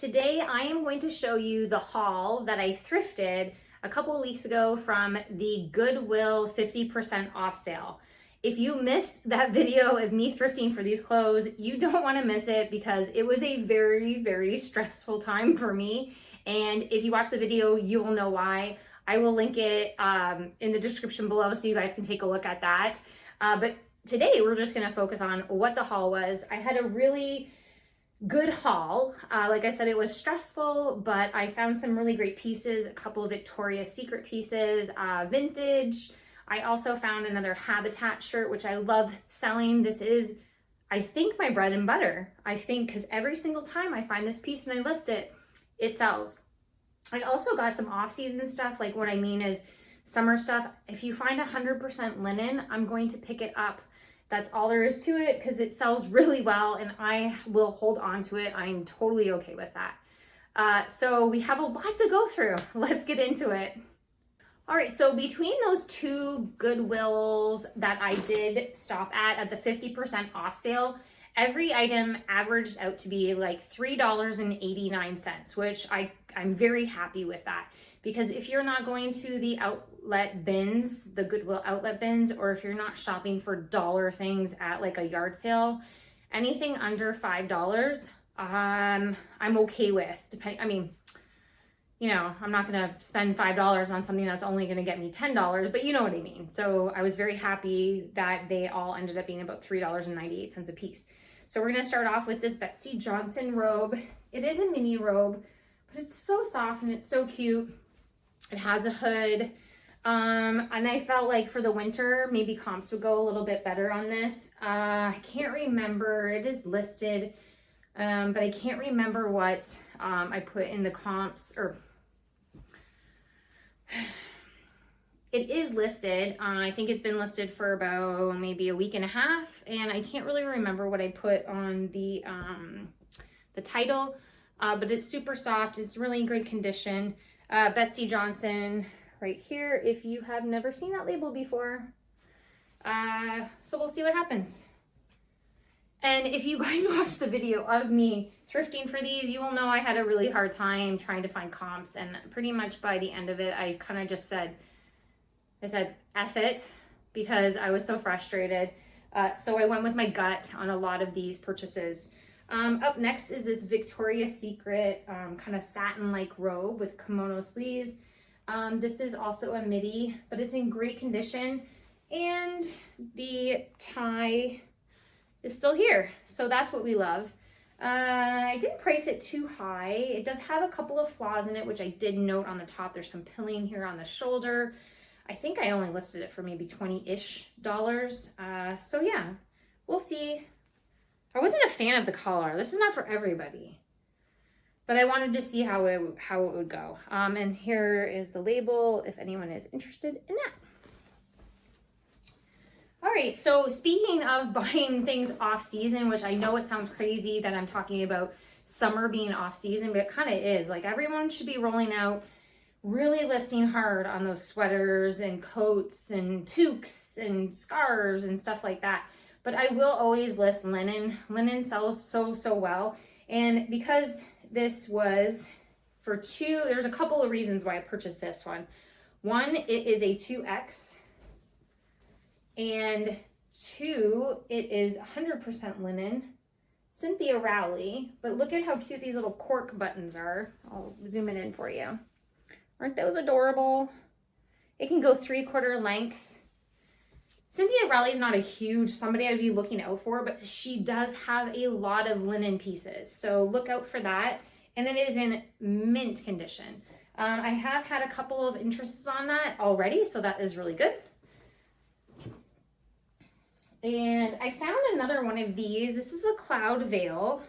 Today I am going to show you the haul that I thrifted a couple of weeks ago from the Goodwill 50% off sale. If you missed that video of me thrifting for these clothes, you don't want to miss it because it was a very stressful time for me. And if you watch the video, you will know why. I will link it in the description below so you guys can take a look at that. But today we're just going to focus on what the haul was. I had a really good haul. Like I said, it was stressful, but I found some really great pieces, a couple of Victoria's Secret pieces, vintage. I also found another Habitat shirt, which I love selling. This is, I think, my bread and butter. I think because every single time I find this piece and I list it, it sells. I also got some off-season stuff. Like what I mean is summer stuff. If you find 100% linen, I'm going to pick it up. That's all there is to it because it sells really well and I will hold on to it. I'm totally okay with that. So we have a lot to go through. Let's get into it. All right, so between those two Goodwills that I did stop at the 50% off sale, every item averaged out to be like $3.89, which I'm very happy with that. Because if you're not going to the outlet bins, the Goodwill outlet bins, or if you're not shopping for dollar things at like a yard sale, anything under $5, I'm okay with. You know, I'm not gonna spend $5 on something that's only gonna get me $10, but you know what I mean. So I was very happy that they all ended up being about $3.98 a piece. So we're gonna start off with this Betsy Johnson robe. It is a mini robe, but it's so soft and it's so cute. It has a hood. And I felt like for the winter, maybe comps would go a little bit better on this. I can't remember, it is listed, but I can't remember what I put in the comps, or it is listed. I think it's been listed for about maybe a week and a half, and I can't really remember what I put on the title, but it's super soft. It's really in great condition. Betsy Johnson right here, if you have never seen that label before. So we'll see what happens. And if you guys watch the video of me thrifting for these, you will know I had a really hard time trying to find comps, and pretty much by the end of it, I kind of just said, F it, because I was so frustrated. So I went with my gut on a lot of these purchases. Up next is this Victoria's Secret kind of satin-like robe with kimono sleeves. This is also a midi, but it's in great condition, and the tie is still here. So that's what we love. I didn't price it too high. It does have a couple of flaws in it, which I did note on the top. There's some pilling here on the shoulder. I think I only listed it for maybe $20-ish. So yeah, we'll see. I wasn't a fan of the collar. This is not for everybody, but I wanted to see how it would go. And here is the label if anyone is interested in that. All right, so speaking of buying things off season, which I know it sounds crazy that I'm talking about summer being off season, but it kind of is. Like, everyone should be rolling out, really listing hard on those sweaters and coats and toques and scarves and stuff like that. But I will always list linen. Linen sells so well. And because this was for there's a couple of reasons why I purchased this one. One, it is a 2X. And two, it is 100% linen. Cynthia Rowley. But look at how cute these little cork buttons are. I'll zoom it in for you. Aren't those adorable? It can go 3/4 length. Cynthia Rowley is not a huge somebody I'd be looking out for, but she does have a lot of linen pieces. So look out for that. And it is in mint condition. I have had a couple of interests on that already, so that is really good. And I found another one of these. This is a cloud veil.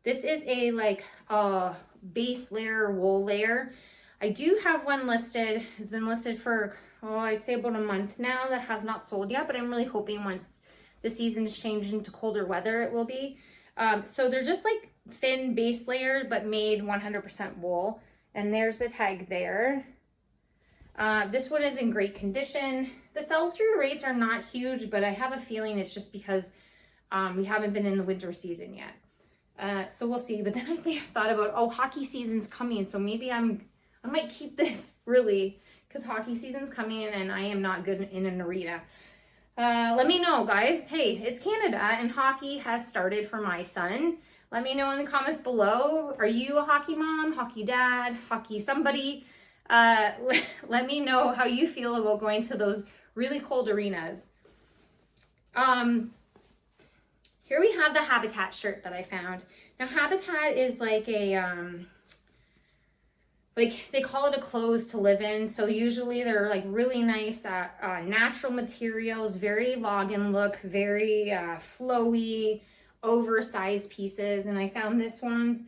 This is a base layer, wool layer. I do have one listed. It's been listed for, I'd say about a month now, that has not sold yet, but I'm really hoping once the seasons change into colder weather, it will be. So they're just like thin base layer, but made 100% wool. And there's the tag there. This one is in great condition. The sell-through rates are not huge, but I have a feeling it's just because we haven't been in the winter season yet. So we'll see. But then I thought about, oh, hockey season's coming, so maybe I might keep this really, because hockey season's coming and I am not good in an arena. Let me know, guys. Hey, it's Canada and hockey has started for my son. Let me know in the comments below. Are you a hockey mom, hockey dad, hockey somebody? Let me know how you feel about going to those really cold arenas. Here we have the Habitat shirt that I found. Now Habitat is like a, like they call it a clothes to live in. So usually they're like really nice, natural materials, very login look, very flowy, oversized pieces. And I found this one.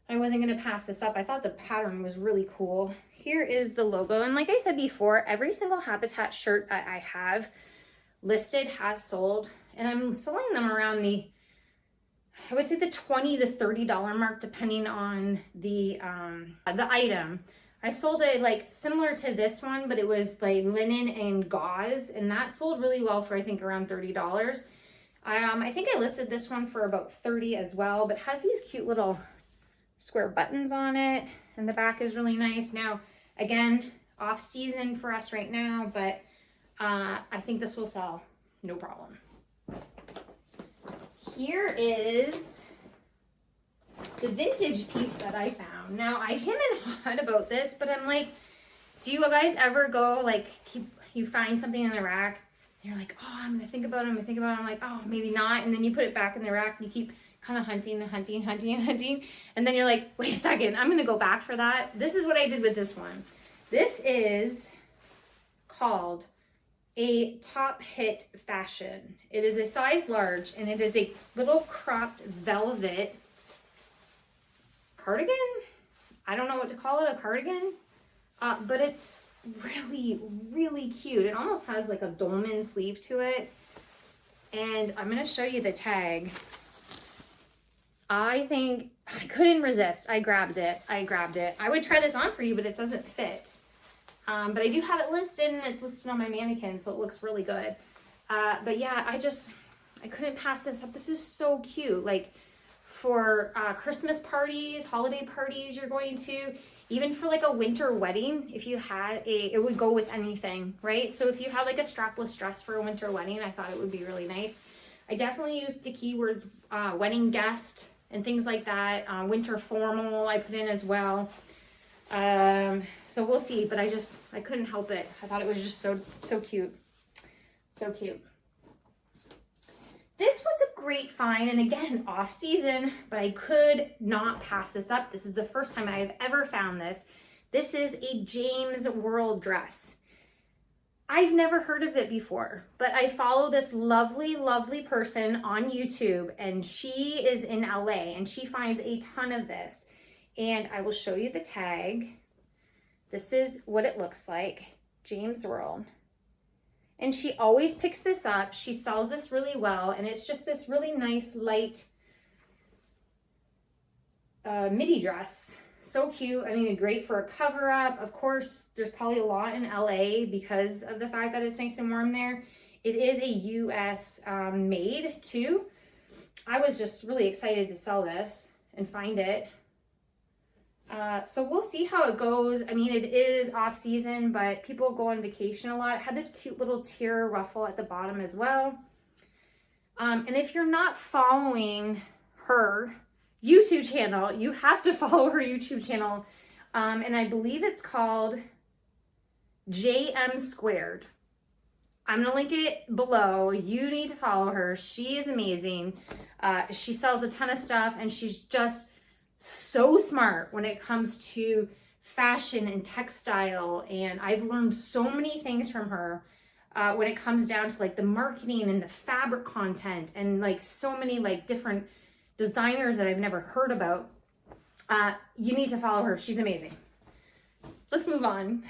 I wasn't gonna pass this up. I thought the pattern was really cool. Here is the logo. And like I said before, every single Habitat shirt that I have listed has sold. And I'm selling them around the, I would say the $20 to $30 mark, depending on the item. I sold it like similar to this one, but it was like linen and gauze, and that sold really well for I think around $30. I think I listed this one for about $30 as well, but has these cute little square buttons on it, and the back is really nice. Now, again, off season for us right now, but I think this will sell no problem. Here is the vintage piece that I found. Now, I him and hawed about this, but I'm like, do you guys ever go like, you find something in the rack, and you're like, oh, I'm gonna think about it, I'm like, oh, maybe not, and then you put it back in the rack, and you keep kind of hunting, and then you're like, wait a second, I'm gonna go back for that. This is what I did with this one. This is called a Top Hit Fashion. It is a size large, and it is a little cropped velvet cardigan. I don't know what to call it, a cardigan, but it's really, really cute. It almost has like a dolman sleeve to it, and I'm gonna show you the tag. I think I couldn't resist. I grabbed it. I would try this on for you, but it doesn't fit. But I do have it listed, and it's listed on my mannequin, so it looks really good. But yeah, I couldn't pass this up. This is so cute. Like for Christmas parties, holiday parties you're going to, even for like a winter wedding, if you had it would go with anything, right? So if you had like a strapless dress for a winter wedding, I thought it would be really nice. I definitely used the keywords wedding guest and things like that. Winter formal I put in as well. So we'll see, but I couldn't help it. I thought it was just so cute. So cute. This was a great find, and again, off season, but I could not pass this up. This is the first time I've ever found this. This is a James World dress. I've never heard of it before, but I follow this lovely, lovely person on YouTube, and she is in LA, and she finds a ton of this. And I will show you the tag. This is what it looks like, James World. And she always picks this up. She sells this really well, and it's just this really nice, light midi dress. So cute. I mean, great for a cover up. Of course, there's probably a lot in LA because of the fact that it's nice and warm there. It is a US made too. I was just really excited to sell this and find it. So we'll see how it goes. I mean, it is off season, but people go on vacation a lot. It had this cute little tier ruffle at the bottom as well. And if you're not following her YouTube channel, you have to follow her YouTube channel. And I believe it's called JM Squared. I'm gonna link it below. You need to follow her. She is amazing. She sells a ton of stuff, and she's just so smart when it comes to fashion and textile, and I've learned so many things from her when it comes down to like the marketing and the fabric content, and like so many like different designers that I've never heard about. You need to follow her. She's amazing. Let's move on.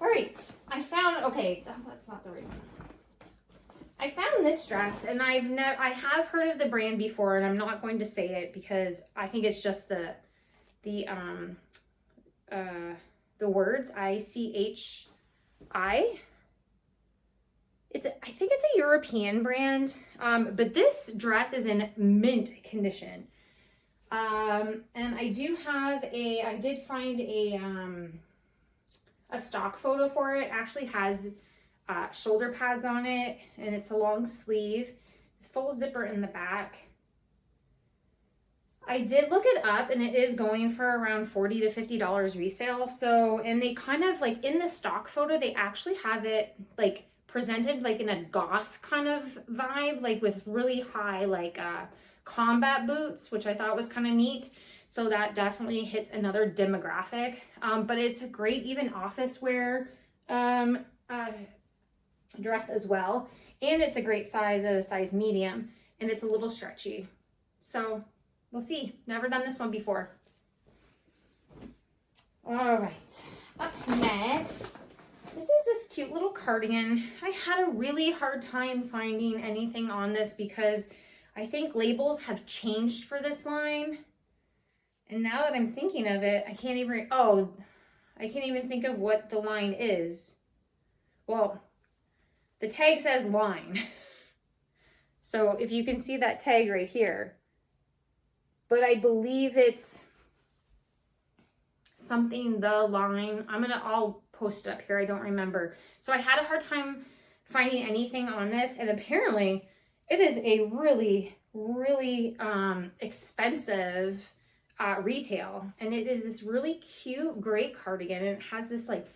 All right, I found, okay, that's not the right one. I found this dress, and I have heard of the brand before, and I'm not going to say it because I think it's just the words ICHI. I think it's a European brand, but this dress is in mint condition. And I did find a stock photo for it. It actually has shoulder pads on it, and it's a long sleeve. It's full zipper in the back. I did look it up, and it is going for around $40 to $50 resale. So, and they kind of like in the stock photo, they actually have it like presented like in a goth kind of vibe, like with really high like combat boots, which I thought was kind of neat. So that definitely hits another demographic. But it's a great even office wear dress as well. And it's a great size at a size medium, and it's a little stretchy. So we'll see. Never done this one before. All right. Up next, this is this cute little cardigan. I had a really hard time finding anything on this because I think labels have changed for this line. And now that I'm thinking of it, I can't even think of what the line is. Well, the tag says line. So if you can see that tag right here, but I believe it's something, the line. I'll post it up here. I don't remember. So I had a hard time finding anything on this, and apparently it is a really, really expensive retail, and it is this really cute gray cardigan, and it has this like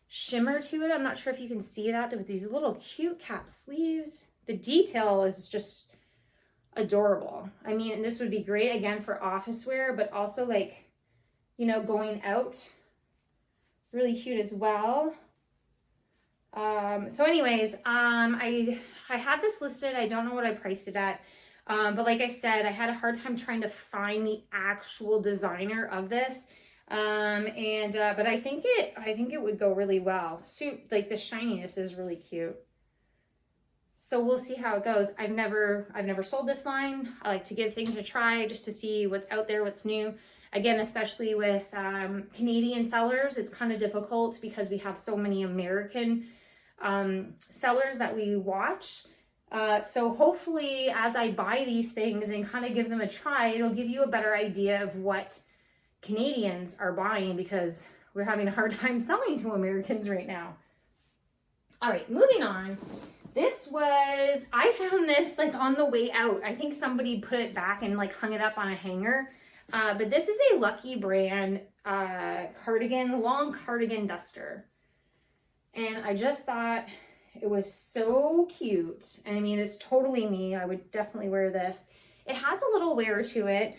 shimmer to it. I'm not sure if you can see that with these little cute cap sleeves. The detail is just adorable. I mean, and this would be great again for office wear, but also like, you know, going out. Really cute as well. So anyways, I have this listed. I don't know what I priced it at. But like I said, I had a hard time trying to find the actual designer of this. But I think it would go really well. Like the shininess is really cute. So we'll see how it goes. I've never sold this line. I like to give things a try just to see what's out there, what's new. Again, especially with Canadian sellers, it's kind of difficult because we have so many American sellers that we watch. So hopefully as I buy these things and kind of give them a try, it'll give you a better idea of what Canadians are buying, because we're having a hard time selling to Americans right now. All right, moving on. I found this like on the way out. I think somebody put it back and like hung it up on a hanger. But this is a Lucky Brand cardigan, long cardigan duster. And I just thought it was so cute. And I mean, it's totally me. I would definitely wear this. It has a little wear to it,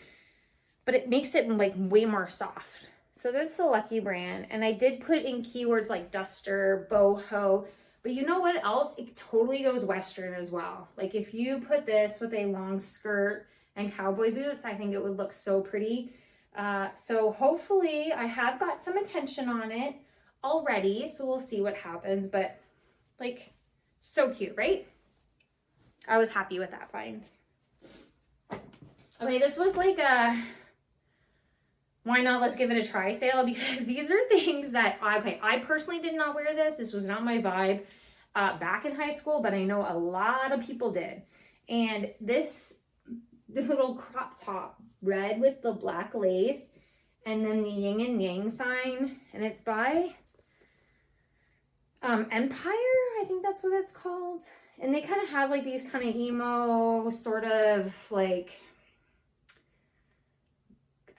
but it makes it like way more soft. So that's the Lucky Brand. And I did put in keywords like duster, boho, but you know what else? It totally goes Western as well. Like if you put this with a long skirt and cowboy boots, I think it would look so pretty. So hopefully I have got some attention on it already. So we'll see what happens, but like so cute, right? I was happy with that find. Okay, this was like a why not, let's give it a try sale, because these are things that, okay, I personally did not wear this. This was not my vibe back in high school, but I know a lot of people did. And this little crop top, red with the black lace, and then the yin and yang sign, and it's by Empire, I think that's what it's called. And they kind of have like these kind of emo sort of like,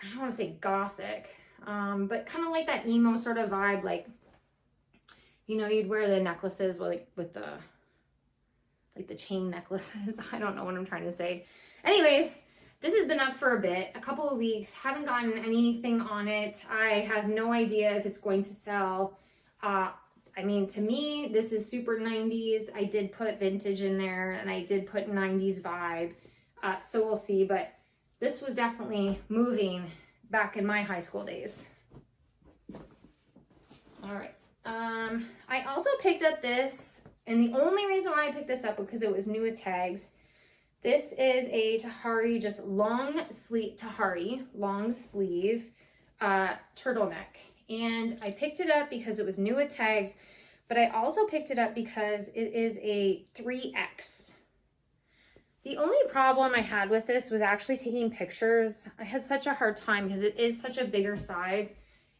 I don't want to say gothic, but kind of like that emo sort of vibe. Like, you know, you'd wear the necklaces with the chain necklaces. I don't know what I'm trying to say. Anyways, this has been up for a couple of weeks. Haven't gotten anything on it. I have no idea if it's going to sell. I mean, to me, this is super 90s. I did put vintage in there, and I did put 90s vibe. So we'll see, but this was definitely moving back in my high school days. All right. I also picked up this, and the only reason why I picked this up was because it was new with tags. This is a Tahari, just long sleeve turtleneck. And I picked it up because it was new with tags, but I also picked it up because it is a 3X. The only problem I had with this was actually taking pictures. I had such a hard time because it is such a bigger size,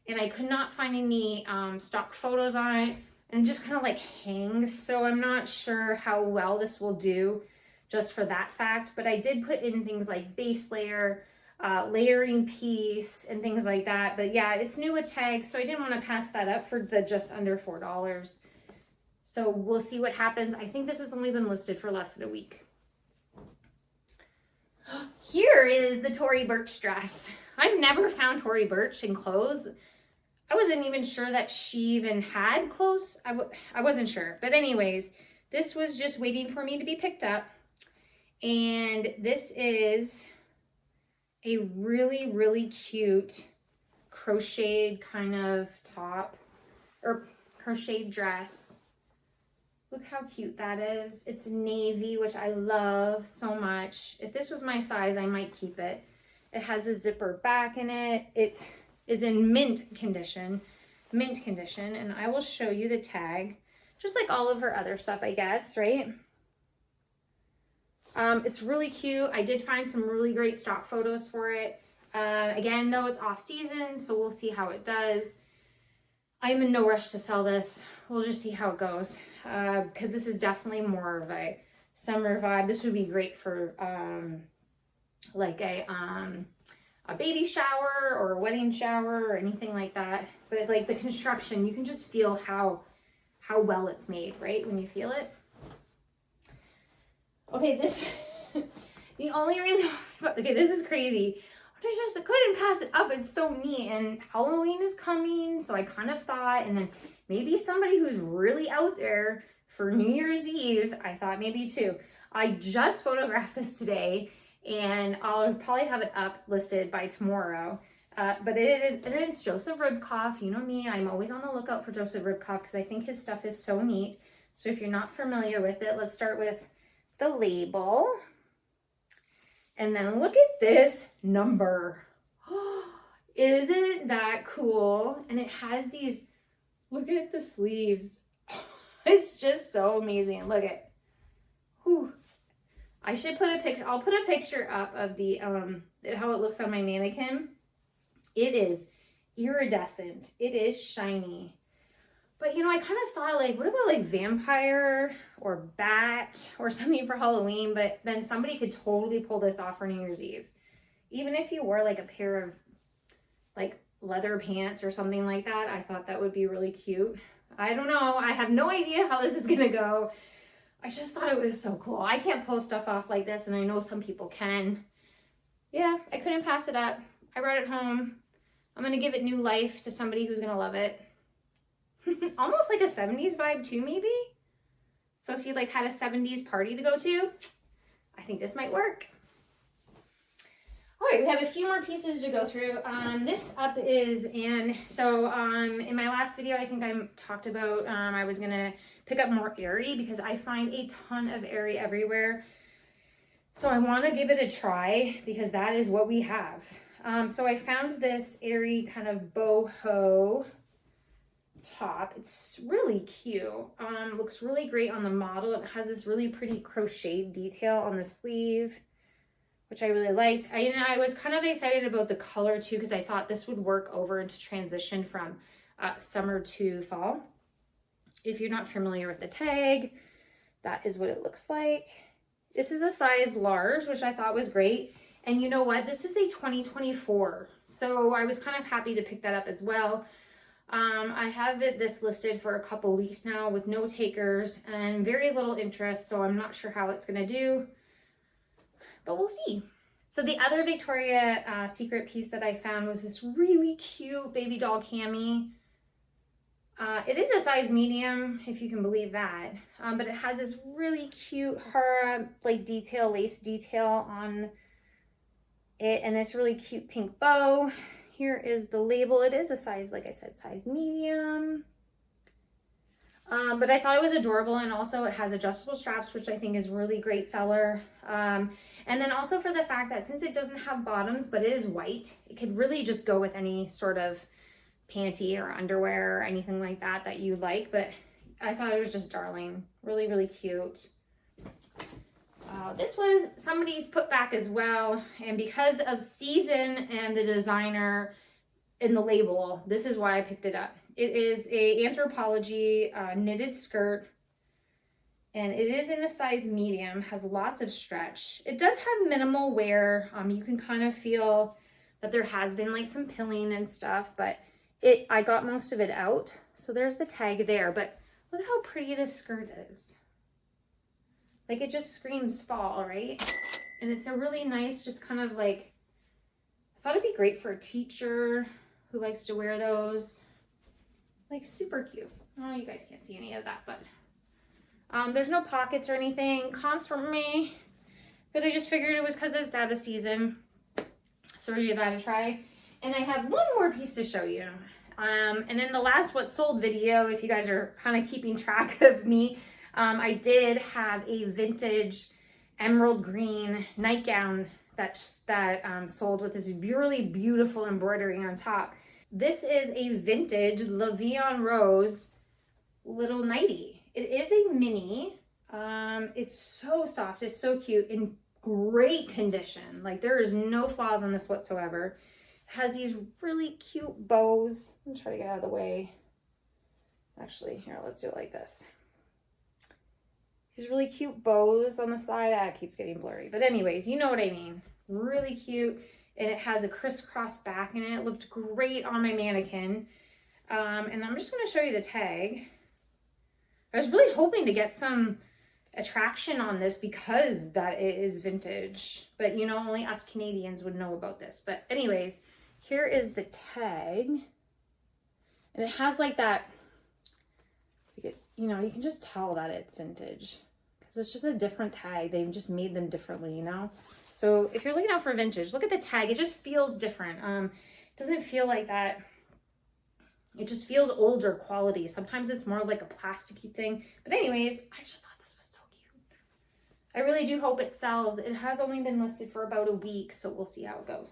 and I could not find any stock photos on it, and it just kind of like hangs. So I'm not sure how well this will do just for that fact, but I did put in things like base layer, layering piece, and things like that. But yeah, it's new with tags, so I didn't want to pass that up for the just under $4. So we'll see what happens. I think this has only been listed for less than a week. Here is the Tory Burch dress. I've never found Tory Burch in clothes. I wasn't even sure that she even had clothes. I wasn't sure. But anyways, this was just waiting for me to be picked up. And this is a really, really cute crocheted kind of top or crocheted dress. Look how cute that is. It's navy, which I love so much. If this was my size, I might keep it. It has a zipper back in it. It is in mint condition, and I will show you the tag, just like all of her other stuff, I guess, right? It's really cute. I did find some really great stock photos for it. Again, though, it's off season, so we'll see how it does. I'm in no rush to sell this. We'll just see how it goes, because this is definitely more of a summer vibe. This would be great for like a baby shower or a wedding shower or anything like that. But like the construction, you can just feel how well it's made, right, when you feel it. Okay, this the only reason, okay, this is crazy. I couldn't pass it up. It's so neat, and Halloween is coming, so I kind of thought, and then maybe somebody who's really out there for New Year's Eve, I thought maybe too. I just photographed this today, and I'll probably have it up listed by tomorrow. But it's Joseph Ribkoff. You know me, I'm always on the lookout for Joseph Ribkoff because I think his stuff is so neat. So if you're not familiar with it, let's start with the label. And then look at this number. Isn't that cool? And it has these, look at the sleeves. It's just so amazing. Look at, whew. I should put a picture, I'll put a picture up of the, how it looks on my mannequin. It is iridescent. It is shiny. But, you know, I kind of thought, like, what about, like, vampire or bat or something for Halloween? But then somebody could totally pull this off for New Year's Eve. Even if you wore, like, a pair of, like, leather pants or something like that, I thought that would be really cute. I don't know. I have no idea how this is going to go. I just thought it was so cool. I can't pull stuff off like this, and I know some people can. Yeah, I couldn't pass it up. I brought it home. I'm going to give it new life to somebody who's going to love it. Almost like a 70s vibe too, maybe. So if you like had a 70s party to go to, I think this might work. All right, we have a few more pieces to go through. This up is in my last video, I think I talked about I was gonna pick up more Aerie because I find a ton of Aerie everywhere. So I want to give it a try because that is what we have. So I found this Aerie kind of boho top. It's really cute. Looks really great on the model. It has this really pretty crocheted detail on the sleeve, which I really liked. I was kind of excited about the color too because I thought this would work over into transition from summer to fall. If you're not familiar with the tag, that is what it looks like. This is a size large, which I thought was great. And you know what? This is a 2024. So I was kind of happy to pick that up as well. I have this listed for a couple weeks now with no takers and very little interest, so I'm not sure how it's going to do, but we'll see. So the other Victoria's Secret piece that I found was this really cute baby doll cami. It is a size medium, if you can believe that, but it has this really cute like detail, lace detail on it, and this really cute pink bow. Here is the label. It is a size, like I said, size medium. But I thought it was adorable, and also it has adjustable straps, which I think is really great seller. And then also for the fact that since it doesn't have bottoms, but it is white, it could really just go with any sort of panty or underwear or anything like that that you like. But I thought it was just darling. Really, really cute. This was somebody's put back as well, and because of season and the designer in the label, this is why I picked it up. It is a Anthropologie knitted skirt, and it is in a size medium, has lots of stretch. It does have minimal wear. You can kind of feel that there has been like some pilling and stuff, but I got most of it out. So there's the tag there, but look at how pretty this skirt is. Like, it just screams fall, right? And it's a really nice, just kind of like, I thought it'd be great for a teacher who likes to wear those. Like, super cute. Oh, you guys can't see any of that, but there's no pockets or anything. Comps from me, but I just figured it was because it's out of season. So we're gonna give that a try. And I have one more piece to show you. And in the last What Sold video, if you guys are kind of keeping track of me, I did have a vintage emerald green nightgown that sold with this really beautiful embroidery on top. This is a vintage La Vie en Rose little nightie. It is a mini. It's so soft. It's so cute, in great condition. Like, there is no flaws on this whatsoever. It has these really cute bows. I'm gonna try to get out of the way. Actually, here, let's do it like this. These really cute bows on the side. It keeps getting blurry. But anyways, you know what I mean. Really cute. And it has a crisscross back in it. It looked great on my mannequin. And I'm just going to show you the tag. I was really hoping to get some attraction on this because that it is vintage. But, you know, only us Canadians would know about this. But anyways, here is the tag. And it has like that, you know, you can just tell that it's vintage. Because it's just a different tag. They've just made them differently, you know? So if you're looking out for vintage, look at the tag. It just feels different. It doesn't feel like that. It just feels older quality. Sometimes it's more like a plasticky thing. But anyways, I just thought this was so cute. I really do hope it sells. It has only been listed for about a week, so we'll see how it goes.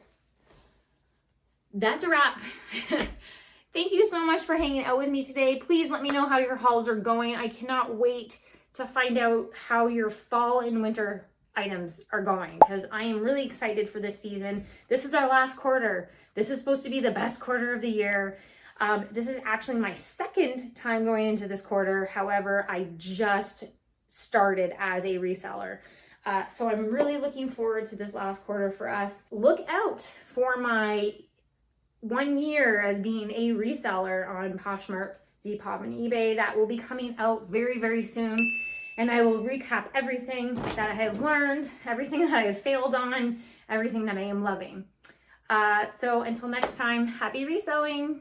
That's a wrap. Thank you so much for hanging out with me today. Please let me know how your hauls are going. I cannot wait to find out how your fall and winter items are going, because I am really excited for this season. This is our last quarter. This is supposed to be the best quarter of the year. This is actually my second time going into this quarter. However, I just started as a reseller. So I'm really looking forward to this last quarter for us. Look out for my 1 year as being a reseller on Poshmark, Depop, and eBay. That will be coming out very, very soon. And I will recap everything that I have learned, everything that I have failed on, everything that I am loving. So until next time, happy reselling.